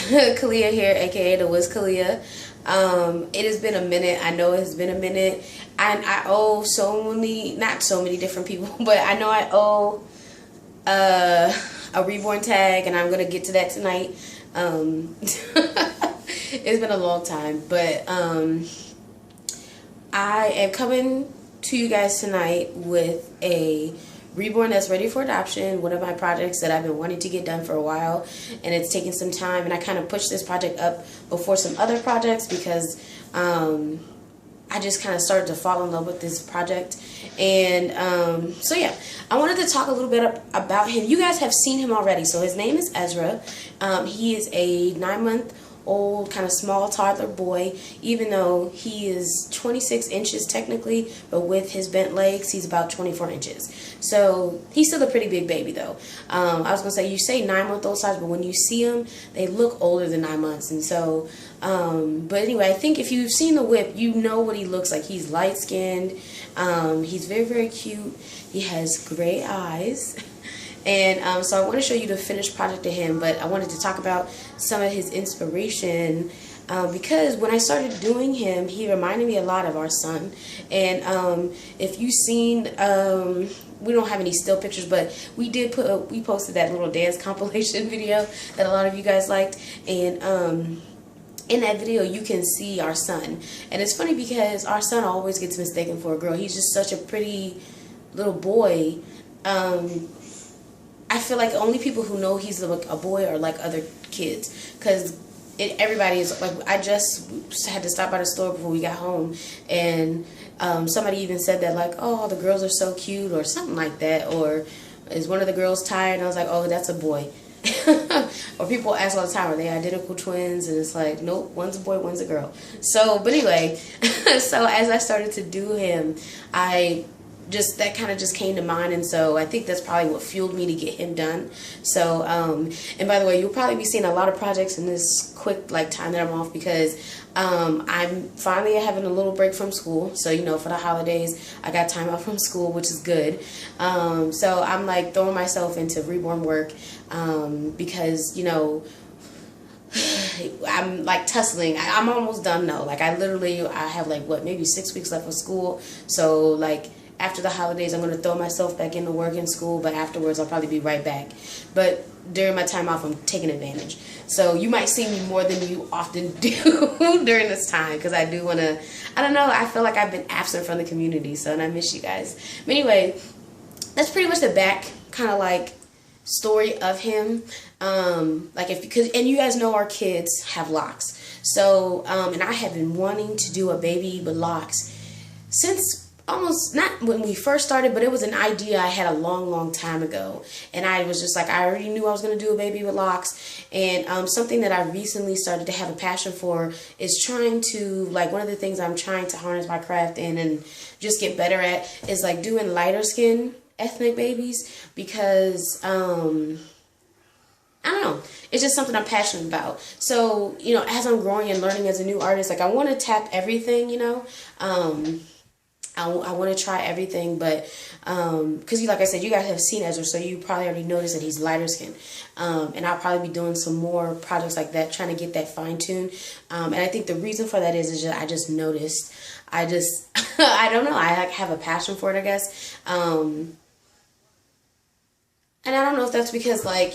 Kelea here, aka the Wiz Kelea. It has been a minute. I know it has been a minute. I owe so many, not so many different people, but I know I owe a reborn tag, and I'm gonna get to that tonight. It's been a long time, but I am coming to you guys tonight with a reborn that's ready for adoption, one of my projects that I've been wanting to get done for a while, and it's taken some time, and I kind of pushed this project up before some other projects because I just kind of started to fall in love with this project. And so yeah, I wanted to talk a little bit about him. You guys have seen him already. So his name is Ezra. He is a 9-month-old kind of small toddler boy, even though he is 26 inches technically, but with his bent legs he's about 24 inches. So he's still a pretty big baby though. I was gonna say, you say 9-month-old size, but when you see them they look older than 9 months. And so but anyway, I think if you've seen the whip, you know what he looks like. He's light skinned, he's very, very cute, he has gray eyes. And so I want to show you the finished project of him, but I wanted to talk about some of his inspiration because when I started doing him, he reminded me a lot of our son. And if you've seen, we don't have any still pictures, but we posted that little dance compilation video that a lot of you guys liked. And in that video, you can see our son. And it's funny because our son always gets mistaken for a girl. He's just such a pretty little boy. I feel like only people who know he's like a boy are like other kids, because everybody is like, I just had to stop by the store before we got home, and somebody even said that, like, oh, the girls are so cute or something like that, or is one of the girls tired? And I was like, oh, that's a boy. Or people ask all the time, are they identical twins? And it's like, nope, one's a boy, one's a girl. So, but anyway, so as I started to do him, that kind of just came to mind, and so I think that's probably what fueled me to get him done. So and by the way, you'll probably be seeing a lot of projects in this quick time that I'm off, because I'm finally having a little break from school. So, you know, for the holidays I got time off from school, which is good. So I'm like throwing myself into reborn work because, you know, I'm like tussling. I'm almost done though. Like I have like maybe 6 weeks left of school. So like after the holidays, I'm going to throw myself back into work in school, but afterwards I'll probably be right back. But during my time off, I'm taking advantage. So you might see me more than you often do during this time, because I do want to, I don't know, I feel like I've been absent from the community, so, and I miss you guys. But anyway, that's pretty much the back kind of like story of him. And you guys know our kids have locks. So, and I have been wanting to do a baby with locks since almost, not when we first started, but it was an idea I had a long, long time ago. And I was just like, I already knew I was going to do a baby with locks. And something that I recently started to have a passion for is trying to, like, one of the things I'm trying to harness my craft in and just get better at is like doing lighter skin ethnic babies, because I don't know, it's just something I'm passionate about. So, you know, as I'm growing and learning as a new artist, like I want to tap everything, you know. I want to try everything, but because like I said, you guys have seen Ezra, so you probably already noticed that he's lighter skinned, and I'll probably be doing some more projects like that, trying to get that fine-tuned. And I think the reason for that is I just noticed, I don't know, I like have a passion for it, I guess. And I don't know if that's because, like,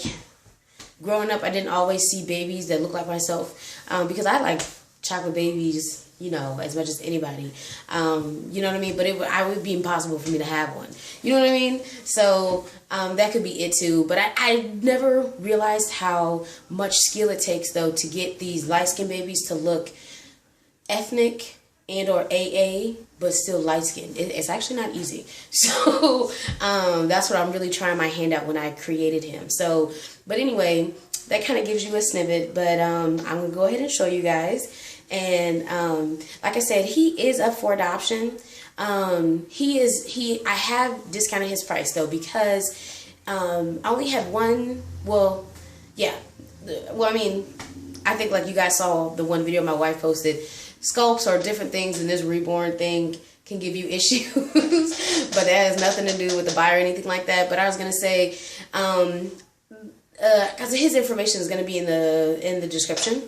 growing up I didn't always see babies that look like myself, because I like chocolate babies, you know, as much as anybody, you know what I mean, but it would be impossible for me to have one, you know what I mean. So that could be it too, but I never realized how much skill it takes though to get these light-skinned babies to look ethnic and or AA but still light-skinned. It's actually not easy. So that's what I'm really trying my hand at when I created him. So, but anyway, that kind of gives you a snippet, but I'm gonna go ahead and show you guys. And like I said, he is up for adoption. I have discounted his price though, because I only had one. Well, yeah. Well, I mean, I think like you guys saw the one video my wife posted. Sculpts or different things in this reborn thing can give you issues, but that has nothing to do with the buyer or anything like that. But I was gonna say, because his information is going to be in the description.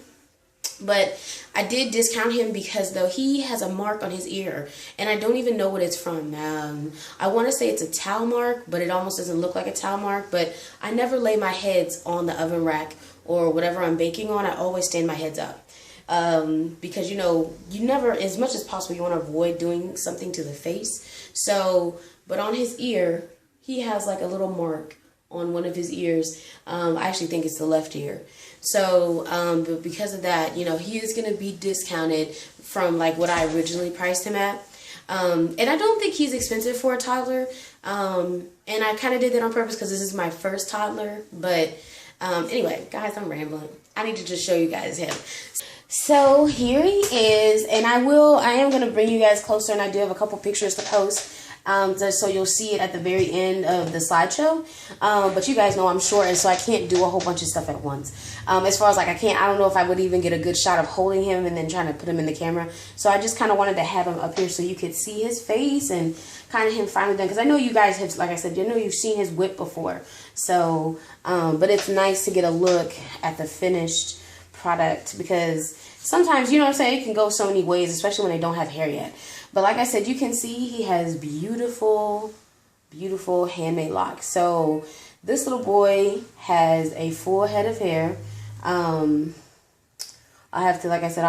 But I did discount him because, though, he has a mark on his ear, and I don't even know what it's from. I want to say it's a towel mark, but it almost doesn't look like a towel mark. But I never lay my heads on the oven rack or whatever I'm baking on. I always stand my heads up. Because, you know, you never, as much as possible, you want to avoid doing something to the face. So, but on his ear, he has like a little mark on one of his ears. I actually think it's the left ear. So, but because of that, you know, he is going to be discounted from like what I originally priced him at. And I don't think he's expensive for a toddler. And I kind of did that on purpose because this is my first toddler. But anyway, guys, I'm rambling. I need to just show you guys him. So here he is, and I am going to bring you guys closer, and I do have a couple pictures to post. So you'll see it at the very end of the slideshow. But you guys know I'm short, and so I can't do a whole bunch of stuff at once. As far as like I don't know if I would even get a good shot of holding him and then trying to put him in the camera. So I just kind of wanted to have him up here so you could see his face and kind of him finally done. Because I know you guys have, like I said, you know you've seen his whip before. So, but it's nice to get a look at the finished product because sometimes, you know what I'm saying, it can go so many ways, especially when they don't have hair yet. But like I said, you can see he has beautiful, beautiful handmade locks. So this little boy has a full head of hair. I have to, like I said,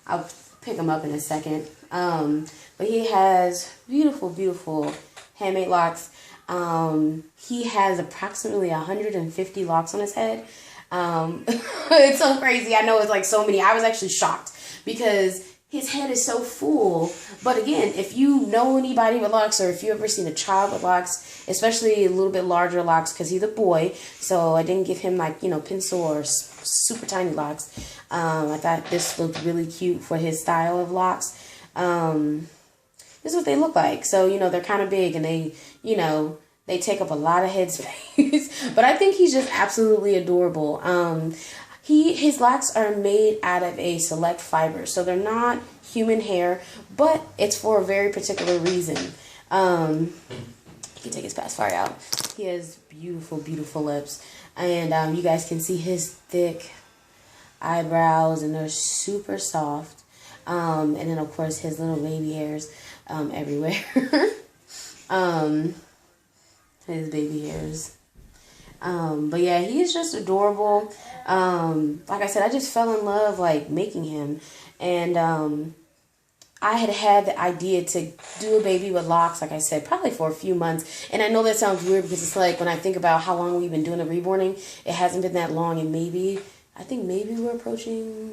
I'll pick him up in a second. But he has beautiful, beautiful handmade locks. He has approximately 150 locks on his head. It's so crazy. I know it's like so many. I was actually shocked because his head is so full. But again, if you know anybody with locks, or if you ever seen a child with locks, especially a little bit larger locks, because he's a boy, so I didn't give him like, you know, pencil or super tiny locks. I thought this looked really cute for his style of locks. This is what they look like. So, you know, they're kind of big and they, you know, they take up a lot of head space. But I think he's just absolutely adorable. His locks are made out of a select fiber. So they're not human hair, but it's for a very particular reason. He can take his pacifier out. He has beautiful, beautiful lips. And you guys can see his thick eyebrows, and they're super soft. And then, of course, his little baby hairs everywhere. His baby hairs. But yeah, he's just adorable. Like I said, I just fell in love like making him. And I had the idea to do a baby with locks, like I said, probably for a few months. And I know that sounds weird because it's like when I think about how long we've been doing the reborning, it hasn't been that long. And I think maybe we're approaching...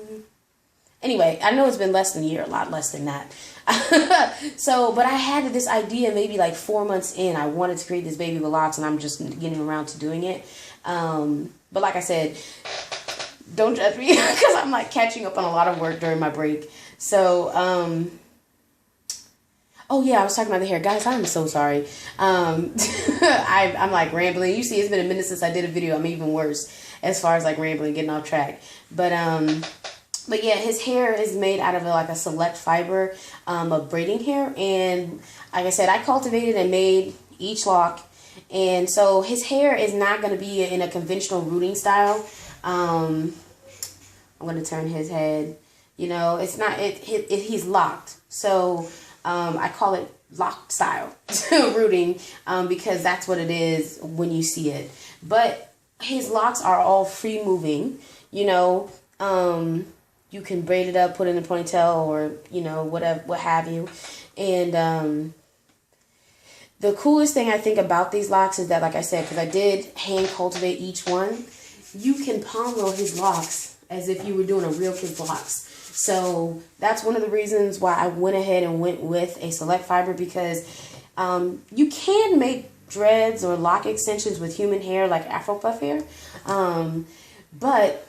Anyway, I know it's been less than a year, a lot less than that. So, but I had this idea maybe like 4 months in. I wanted to create this baby with locks, and I'm just getting around to doing it. But like I said, don't judge me because I'm like catching up on a lot of work during my break. So, oh yeah, I was talking about the hair. Guys, I'm so sorry. I'm like rambling. You see, it's been a minute since I did a video. I'm even worse as far as like rambling, getting off track. But yeah, his hair is made out of like a select fiber of braiding hair. And like I said, I cultivated and made each lock. And so his hair is not going to be in a conventional rooting style. I'm going to turn his head. You know, it's not, he's locked. So I call it locked style rooting because that's what it is when you see it. But his locks are all free moving, you know. You can braid it up, put it in a ponytail, or, you know, whatever, what have you. And the coolest thing I think about these locks is that, like I said, because I did hand cultivate each one, you can palm roll his locks as if you were doing a real kid's locks. So that's one of the reasons why I went ahead and went with a select fiber, because you can make dreads or lock extensions with human hair, like Afro puff hair, but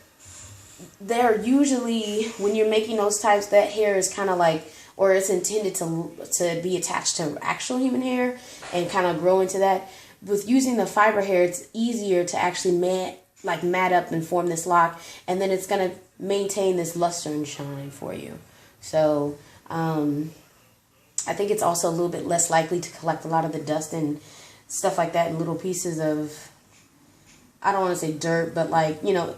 they're usually, when you're making those types, that hair is kind of like, or it's intended to be attached to actual human hair and kind of grow into that. With using the fiber hair, it's easier to actually mat up and form this lock, and then it's going to maintain this luster and shine for you. So I think it's also a little bit less likely to collect a lot of the dust and stuff like that in little pieces of I don't want to say dirt, but like, you know,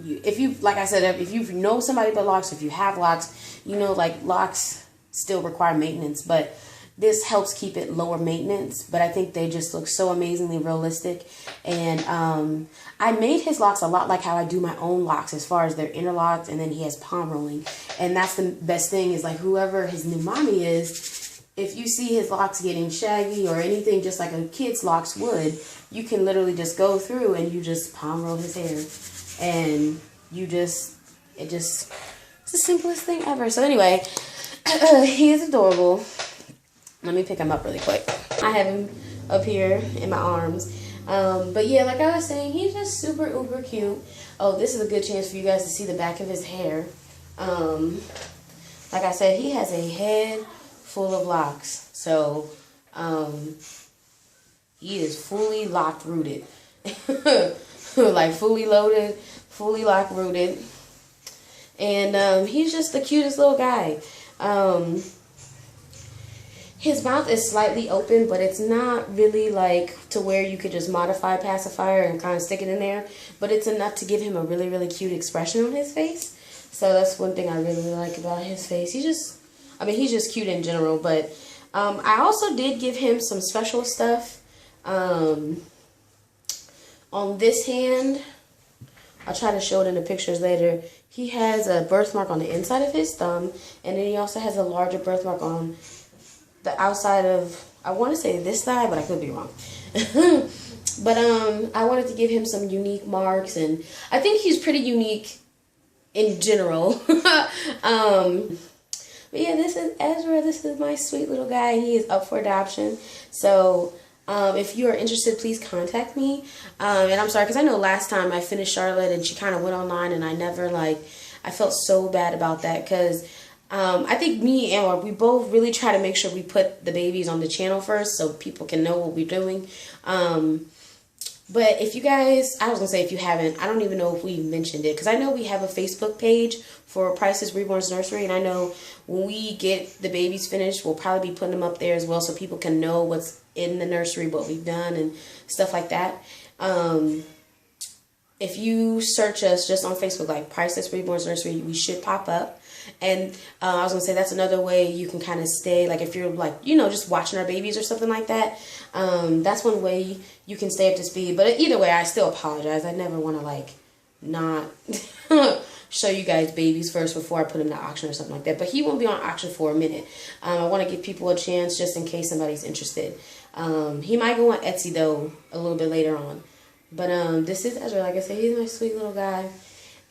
if you, like I said, if you know somebody with locks, if you have locks, you know, like locks still require maintenance, but this helps keep it lower maintenance. But I think they just look so amazingly realistic. And I made his locks a lot like how I do my own locks, as far as they're interlocked, and then he has palm rolling. And that's the best thing, is like whoever his new mommy is, if you see his locks getting shaggy or anything just like a kid's locks would, you can literally just go through and you just palm roll his hair. And you just, it's the simplest thing ever. So anyway, he is adorable. Let me pick him up really quick. I have him up here in my arms. But yeah, like I was saying, he's just super uber cute. Oh, this is a good chance for you guys to see the back of his hair. Like I said, he has a head full of locks. So, he is fully locked rooted. Like fully loaded, fully locked rooted. And he's just the cutest little guy. His mouth is slightly open, but it's not really like to where you could just modify a pacifier and kind of stick it in there. But it's enough to give him a really, really cute expression on his face. So that's one thing I really like about his face. He's just, I mean, he's just cute in general. But I also did give him some special stuff. On this hand, I'll try to show it in the pictures later. He has a birthmark on the inside of his thumb. And then he also has a larger birthmark on the outside of, I want to say this thigh, but I could be wrong. But I wanted to give him some unique marks, and I think he's pretty unique in general. But yeah, this is Ezra. This is my sweet little guy. He is up for adoption. So if you are interested, please contact me. And I'm sorry, because I know last time I finished Charlotte and she kind of went online, and I never, like, I felt so bad about that, because I think me and we both really try to make sure we put the babies on the channel first so people can know what we're doing. But if you guys, I was going to say if you haven't, I don't even know if we mentioned it, because I know we have a Facebook page for Price's Reborn's Nursery, and I know when we get the babies finished, we'll probably be putting them up there as well so people can know what's in the nursery, what we've done, and stuff like that. If you search us just on Facebook, like Price's Reborn's Nursery, we should pop up. And I was going to say that's another way you can kind of stay, like if you're like, you know, just watching our babies or something like that. That's one way you can stay up to speed. But either way, I still apologize. I never want to like not show you guys babies first before I put him to auction or something like that. But he won't be on auction for a minute. I want to give people a chance just in case somebody's interested. He might go on Etsy though a little bit later on. But this is Ezra. Like I said, he's my sweet little guy.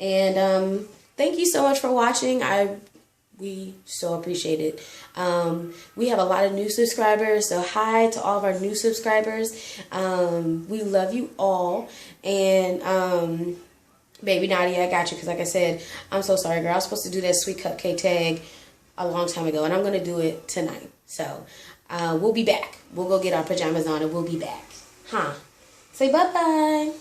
And thank you so much for watching. We so appreciate it. We have a lot of new subscribers, so hi to all of our new subscribers. We love you all. And baby Nadia, I got you, because like I said, I'm so sorry, girl. I was supposed to do that sweet cupcake tag a long time ago, and I'm going to do it tonight. So we'll be back. We'll go get our pajamas on, and we'll be back. Huh? Say bye-bye.